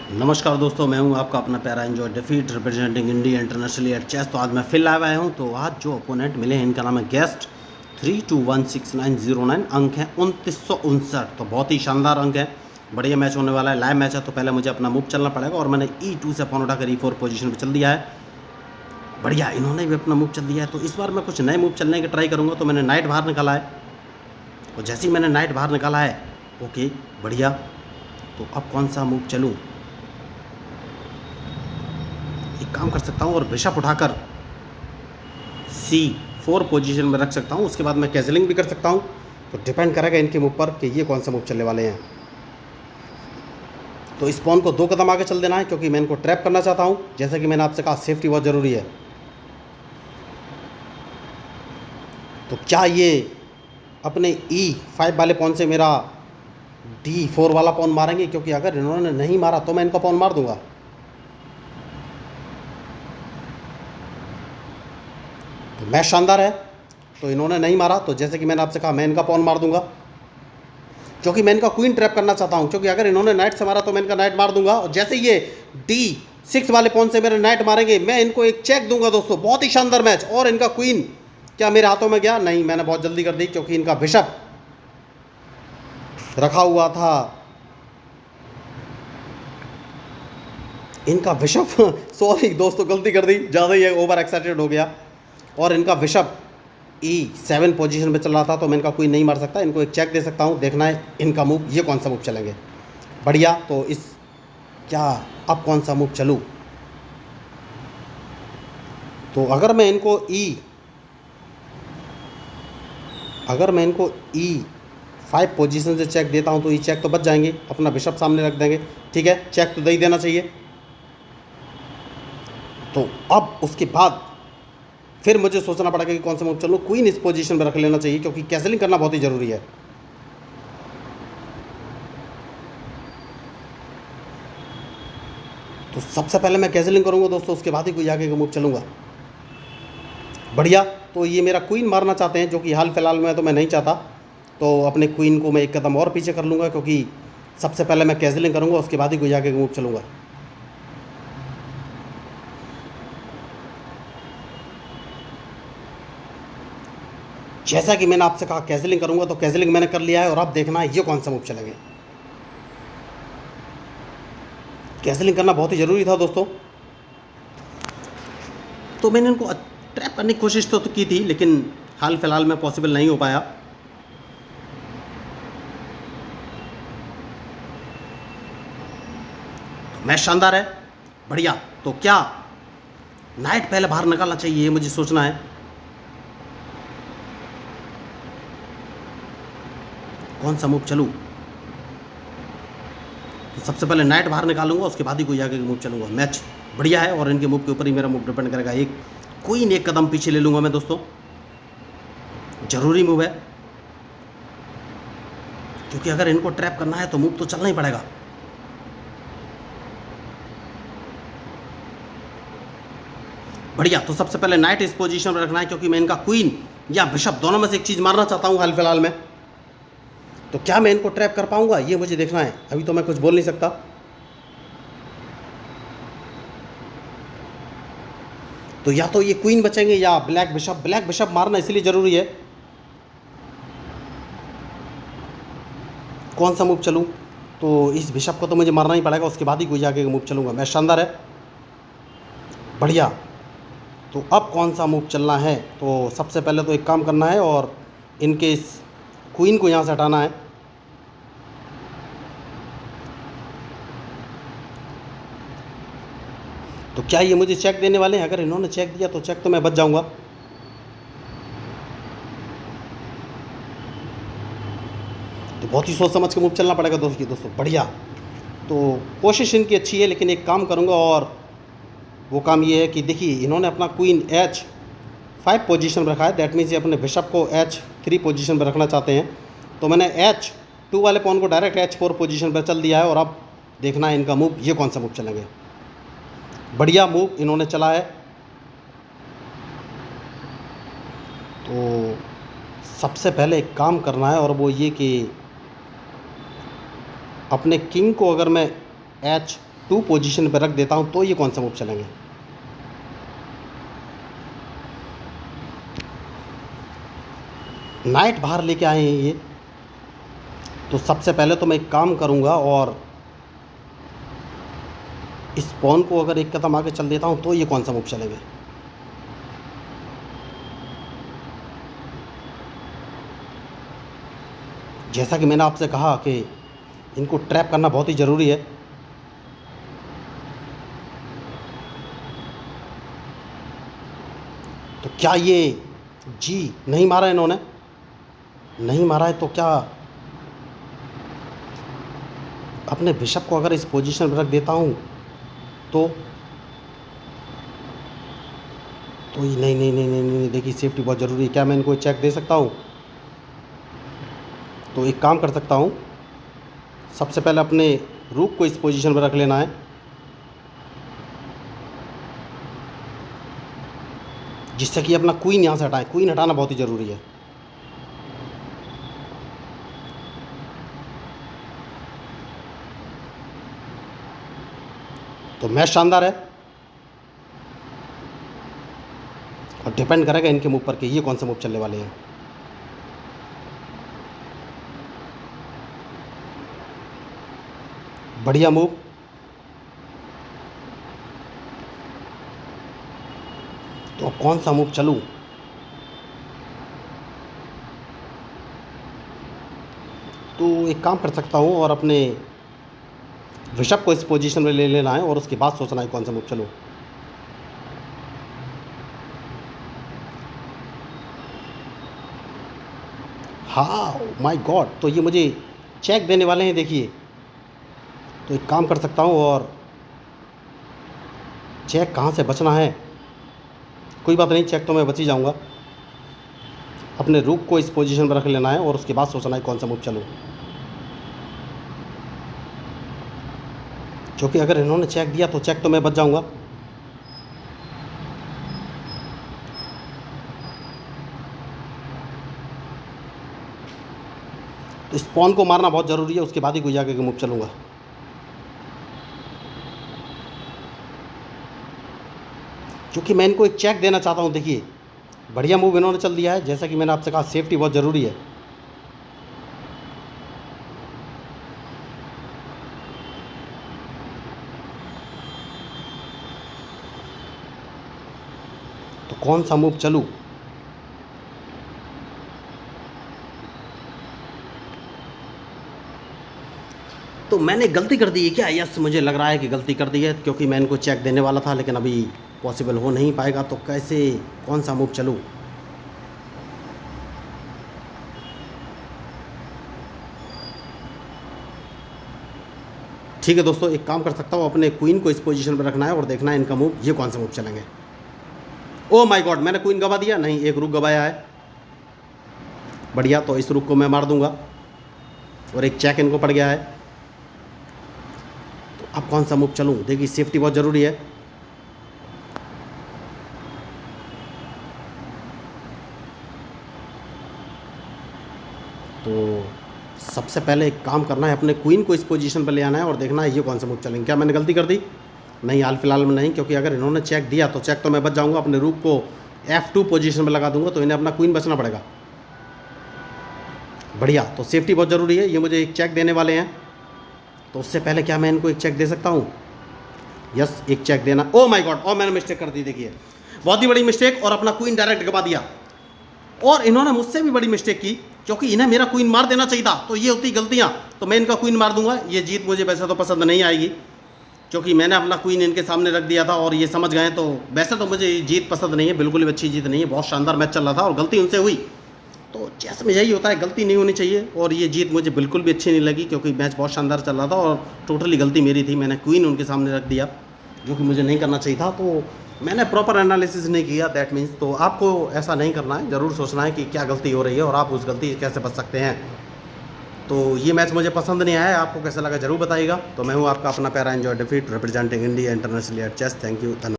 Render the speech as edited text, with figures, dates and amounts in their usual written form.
नमस्कार दोस्तों, मैं हूं आपका अपना प्यारा enjoy defeat representing India internationally at chess. तो आज मैं फिर लाइव आया हूं। तो आज जो ओपोनेंट मिले हैं इनका नाम है गेस्ट 321690 अंक है 2959। तो बहुत ही शानदार अंक है, बढ़िया मैच होने वाला है, लाइव मैच है। तो पहले मुझे अपना मूव चलना पड़ेगा और मैंने E2 से पॉन उठाकर E4 पोजीशन पे चल दिया है। बढ़िया, इन्होंने भी अपना मूव चल दिया है। तो इस बार मैं कुछ नए मूव चलने की ट्राई करूँगा। तो मैंने नाइट बाहर निकाला है, और जैसे ही मैंने नाइट बाहर निकाला है, ओके बढ़िया। तो अब कौन सा मूव चलूँ? एक काम कर सकता हूँ और बिशप उठाकर C4 पोजीशन में रख सकता हूँ। उसके बाद मैं कैजलिंग भी कर सकता हूँ। तो डिपेंड करेगा इनके मूव पर कि ये कौन सा मूव चलने वाले हैं। तो इस पॉन को 2 कदम आगे चल देना है, क्योंकि मैं इनको ट्रैप करना चाहता हूँ। जैसा कि मैंने आपसे कहा, सेफ्टी बहुत ज़रूरी है। तो क्या ये अपने E5 वाले पॉन से मेरा D4 वाला पॉन मारेंगे? क्योंकि अगर इन्होंने नहीं मारा तो मैं इनका पॉन मार दूंगा। तो मैच शानदार है। तो इन्होंने नहीं मारा, तो जैसे कि मैंने आपसे कहा, मैं इनका पॉन मार दूंगा, क्योंकि मैं इनका क्वीन ट्रैप करना चाहता हूं। क्योंकि अगर इन्होंने नाइट से मारा तो मैं इनका नाइट मार दूंगा, और जैसे ये D6 वाले पॉन से मेरे नाइट मारेंगे, मैं इनको एक चेक दूंगा। दोस्तों, बहुत ही शानदार मैच। और इनका क्वीन क्या मेरे हाथों में गया? नहीं, मैंने बहुत जल्दी कर दी, क्योंकि इनका बिशप रखा हुआ था। इनका बिशप सॉरी दोस्तों, गलती कर दी, ज़्यादा ही ओवर एक्साइटेड हो गया। और इनका बिशप E7 पोजीशन पे चल रहा था, तो मैं इनका क्वीन नहीं मार सकता। इनको एक चेक दे सकता हूँ। देखना है इनका मूव, ये कौन सा मूव चलेंगे। बढ़िया। तो इस क्या अब कौन सा मूव चलूँ? तो अगर मैं इनको E5 पोजीशन से चेक देता हूँ तो ये चेक तो बच जाएंगे, अपना बिशप सामने रख देंगे। ठीक है, चेक तो दे ही देना चाहिए। तो अब उसके बाद फिर मुझे सोचना पड़ेगा कि कौन सा मूव चलूँ। क्वीन इस पोजीशन पर रख लेना चाहिए, क्योंकि कैसलिंग करना बहुत ही ज़रूरी है। तो सबसे पहले मैं कैसलिंग करूँगा दोस्तों, उसके बाद ही कोई आगे का मूव चलूँगा। बढ़िया। तो ये मेरा क्वीन मारना चाहते हैं, जो कि हाल फिलहाल में तो मैं नहीं चाहता। तो अपने क्वीन को मैं एक कदम और पीछे कर लूँगा, क्योंकि सबसे पहले मैं कैसलिंग करूँगा, उसके बाद ही कोई आगे का मूव चलूँगा। जैसा कि मैंने आपसे कहा कैसलिंग करूँगा, तो कैसलिंग मैंने कर लिया है। और अब देखना है ये कौन सा मूव चलेंगे। कैसलिंग करना बहुत ही ज़रूरी था दोस्तों। तो मैंने इनको ट्रैप करने की कोशिश तो की थी, लेकिन हाल फिलहाल में पॉसिबल नहीं हो पाया। तो मैच शानदार है, बढ़िया। तो क्या नाइट पहले बाहर निकालना चाहिए, ये मुझे सोचना है। कौन सा मूव चलूँ? तो सबसे पहले नाइट बाहर निकालूंगा, उसके बाद ही कोई आगे मूव चलूंगा। मैच बढ़िया है, और इनके मूव के ऊपर ही मेरा मूव डिपेंड करेगा। एक क्वीन एक कदम पीछे ले लूँगा मैं दोस्तों, ज़रूरी मूव है, क्योंकि अगर इनको ट्रैप करना है तो मूव तो चलना ही पड़ेगा। बढ़िया। तो सबसे पहले नाइट इस पोजीशन में रखना है, क्योंकि मैं इनका क्वीन या बिशप दोनों में से एक चीज़ मारना चाहता हूँ हाल फिलहाल में। तो क्या मैं इनको ट्रैप कर पाऊंगा, ये मुझे देखना है। अभी तो मैं कुछ बोल नहीं सकता। तो या तो ये क्वीन बचेंगे या ब्लैक बिशप। ब्लैक बिशप मारना इसलिए ज़रूरी है। कौन सा मूव चलूँ? तो इस बिशप को तो मुझे मारना ही पड़ेगा, उसके बाद ही कोई आगे का मूव चलूँगा। मैच शानदार है, बढ़िया। तो अब कौन सा मूव चलना है? तो सबसे पहले तो एक काम करना है, और इनके इस क्वीन को यहाँ से हटाना है। तो क्या ये मुझे चेक देने वाले हैं? अगर इन्होंने चेक दिया तो चेक तो मैं बच जाऊंगा। तो बहुत ही सोच समझ के मूव चलना पड़ेगा दोस्तों। बढ़िया। तो कोशिश इनकी अच्छी है, लेकिन एक काम करूंगा, और वो काम ये है कि देखिए, इन्होंने अपना क्वीन H5 पोजीशन में रखा है। दैट मीन्स ये अपने बिशप को H3 पोजीशन पर रखना चाहते हैं। तो मैंने H2 वाले पॉन को डायरेक्ट H4 पोजीशन पर चल दिया है। और अब देखना है इनका मूव, ये कौन सा मूव चलेंगे। बढ़िया मूव इन्होंने चला है। तो सबसे पहले एक काम करना है, और वो ये कि अपने किंग को अगर मैं F2 पोजीशन पे रख देता हूँ तो ये कौन सा मूव चलेंगे। नाइट बाहर लेके आए हैं ये, तो सबसे पहले तो मैं एक काम करूँगा और इस पॉन को अगर एक कदम आगे चल देता हूँ तो ये कौन सा मूव चलेंगे। जैसा कि मैंने आपसे कहा कि इनको ट्रैप करना बहुत ही ज़रूरी है। तो क्या ये जी नहीं मारा इन्होंने, नहीं मारा है तो क्या अपने बिशप को अगर इस पोजीशन पर रख देता हूँ तो ये नहीं नहीं नहीं नहीं नहीं, देखिए सेफ्टी बहुत ज़रूरी है। क्या मैं इनको चेक दे सकता हूँ? तो एक काम कर सकता हूँ, सबसे पहले अपने रूक को इस पोजीशन पर रख लेना है, जिससे कि अपना क्वीन यहाँ से हटाएं। क्वीन हटाना बहुत ही ज़रूरी है। तो मैच शानदार है और डिपेंड करेगा इनके मूव पर कि ये कौन सा मूव चलने वाले हैं। बढ़िया मूव। तो अब कौन सा मूव चलूं? तो एक काम कर सकता हूं और अपने बिशप को इस पोजीशन में ले लेना है और उसके बाद सोचना है कौन सा मूव चलूं। हाँ माय गॉड, तो ये मुझे चेक देने वाले हैं देखिए। तो एक काम कर सकता हूँ और चेक कहाँ से बचना है, कोई बात नहीं, चेक तो मैं बच ही जाऊँगा। अपने रूक को इस पोजीशन पर रख लेना है और उसके बाद सोचना है कौन सा मूव चलूँ, क्योंकि अगर इन्होंने चेक दिया तो चेक तो मैं बच जाऊँगा। तो इस पॉन को मारना बहुत ज़रूरी है, उसके बाद ही कोई आगे के मूव चलूँगा। क्योंकि मैं इनको एक चेक देना चाहता हूँ। देखिए बढ़िया मूव इन्होंने चल दिया है, जैसा कि मैंने आपसे कहा सेफ्टी बहुत ज़रूरी है। तो कौन सा मूव चलूँ? तो मैंने गलती कर दी है क्या? यस, मुझे लग रहा है कि गलती कर दी है, क्योंकि मैं इनको चेक देने वाला था, लेकिन अभी पॉसिबल हो नहीं पाएगा। तो कैसे, कौन सा मूव चलूँ? ठीक है दोस्तों, एक काम कर सकता हूँ, अपने क्वीन को इस पोजीशन पर रखना है और देखना है इनका मूव, ये कौन सा मूव चलेंगे। ओ माय गॉड, मैंने क्वीन गवा दिया, नहीं एक रुक गवाया है। बढ़िया, तो इस रुक को मैं मार दूंगा और एक चेक इनको पड़ गया है। तो अब कौन सा मूव चलूँ? देखिए सेफ्टी बहुत ज़रूरी है। तो सबसे पहले एक काम करना है, अपने क्वीन को इस पोजीशन पर ले आना है और देखना है ये कौन सा मूव चलेंगे। क्या मैंने गलती कर दी? नहीं, हाल फिलहाल में नहीं, क्योंकि अगर इन्होंने चेक दिया तो चेक तो मैं बच जाऊंगा। अपने रूक को F2 पोजीशन में लगा दूंगा, तो इन्हें अपना क्वीन बचना पड़ेगा। बढ़िया, तो सेफ्टी बहुत ज़रूरी है। ये मुझे एक चेक देने वाले हैं, तो उससे पहले क्या मैं इनको एक चेक दे सकता हूँ? यस, एक चेक देना। ओ माय गॉड, और मैंने मिस्टेक कर दी, देखिए बहुत ही बड़ी मिस्टेक, और अपना क्वीन डायरेक्ट गवा दिया। और इन्होंने मुझसे भी बड़ी मिस्टेक की, क्योंकि इन्हें मेरा क्वीन मार देना चाहिए था। तो ये होती गलतियाँ, तो मैं इनका क्वीन मार दूंगा। ये जीत मुझे वैसे तो पसंद नहीं आएगी, क्योंकि मैंने अपना क्वीन इनके सामने रख दिया था और ये समझ गए। तो वैसे तो मुझे जीत पसंद नहीं है, बिल्कुल भी अच्छी जीत नहीं है। बहुत शानदार मैच चल रहा था और गलती उनसे हुई। तो चेस में यही होता है, गलती नहीं होनी चाहिए, और ये जीत मुझे बिल्कुल भी अच्छी नहीं लगी, क्योंकि मैच बहुत शानदार चल रहा था और टोटली गलती मेरी थी। मैंने क्वीन उनके सामने रख दिया, जो कि मुझे नहीं करना चाहिए था। तो मैंने प्रॉपर एनालिसिस नहीं किया, दैट मीन्स। तो आपको ऐसा नहीं करना है, ज़रूर सोचना है कि क्या गलती हो रही है और आप उस गलती से कैसे बच सकते हैं। तो ये मैच मुझे पसंद नहीं आया, आपको कैसा लगा ज़रूर बताइएगा। तो मैं हूँ आपका अपना प्यारा enjoy defeat, representing India internationally at chess. Thank you, धन्यवाद।